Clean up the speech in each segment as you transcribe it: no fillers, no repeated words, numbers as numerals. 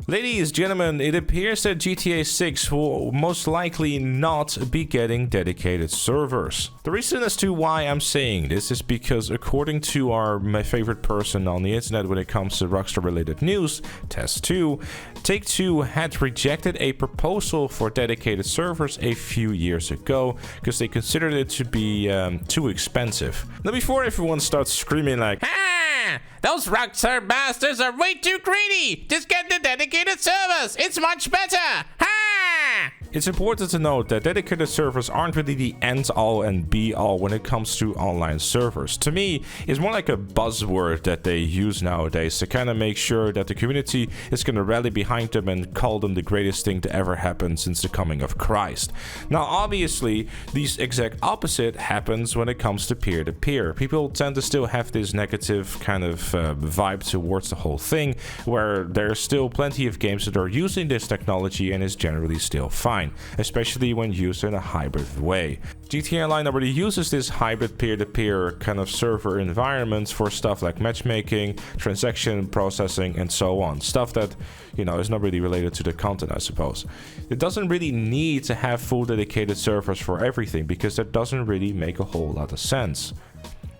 Ladies, gentlemen, it appears that GTA 6 will most likely not be getting dedicated servers. The reason as to why I'm saying this is because according to my favorite person on the internet when it comes to Rockstar related news, Test2, Take-Two had rejected a proposal for dedicated servers a few years ago because they considered it to be too expensive. Now before everyone starts screaming like, "Ah! Those Rockstar bastards are way too greedy! Just get the dedicated servers! It's much better! Ha!" It's important to note that dedicated servers aren't really the end-all and be-all when it comes to online servers. To me, it's more like a buzzword that they use nowadays to kind of make sure that the community is going to rally behind them and call them the greatest thing to ever happen since the coming of Christ. Now, obviously, the exact opposite happens when it comes to peer-to-peer. People tend to still have this negative kind of vibe towards the whole thing, where there's still plenty of games that are using this technology and is generally still fine, especially when used in a hybrid way. GTA Online already uses this hybrid peer-to-peer kind of server environments for stuff like matchmaking, transaction processing, and so on. Stuff that, you know, is not really related to the content, I suppose. It doesn't really need to have full dedicated servers for everything because that doesn't really make a whole lot of sense.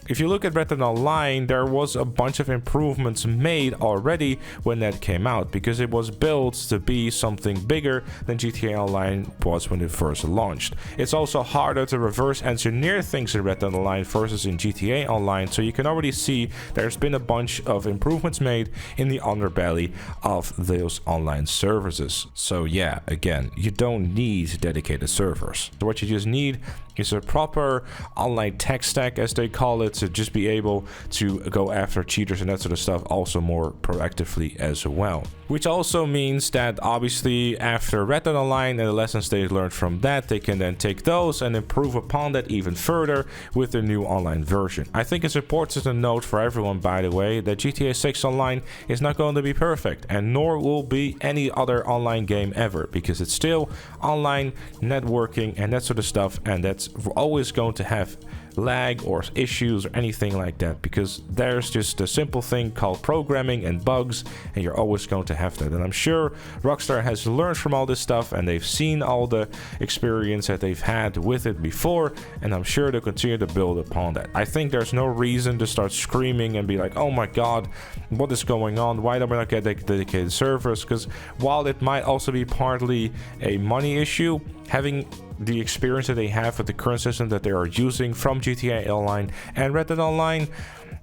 If you look at Red Dead Online, there was a bunch of improvements made already when that came out because it was built to be something bigger than GTA Online was when it first launched. It's also harder to reverse engineer things in Red Dead Online versus in GTA Online, so you can already see there's been a bunch of improvements made in the underbelly of those online services. So yeah, again, you don't need dedicated servers. So what you just need is a proper online tech stack, as they call it, to just be able to go after cheaters and that sort of stuff also more proactively as well. Which also means that obviously after Red Dead Online and the lessons they learned from that, they can then take those and improve upon that even further with the new online version. I think it's important to note for everyone, by the way, that GTA 6 Online is not going to be perfect, and nor will be any other online game ever, because it's still online networking and that sort of stuff, and that's always going to have lag or issues or anything like that, because there's just a simple thing called programming and bugs, and you're always going to have that. And I'm sure Rockstar has learned from all this stuff, and they've seen all the experience that they've had with it before, and I'm sure they'll continue to build upon that. I think there's no reason to start screaming and be like, oh my god, what is going on? Why don't we not get dedicated servers? Because while it might also be partly a money issue, having the experience that they have with the current system that they are using from GTA Online and Red Dead Online,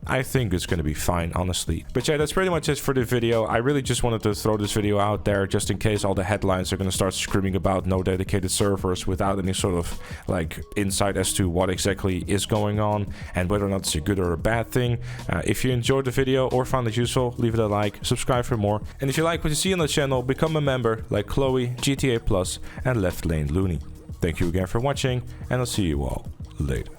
I think it's going to be fine, honestly. But yeah, that's pretty much it for the video. I really just wanted to throw this video out there just in case all the headlines are going to start screaming about no dedicated servers without any sort of like insight as to what exactly is going on and whether or not it's a good or a bad thing. If you enjoyed the video or found it useful, leave it a like, subscribe for more. And if you like what you see on the channel, become a member like Chloe, GTA Plus, and Left Lane Looney. Thank you again for watching, and I'll see you all later.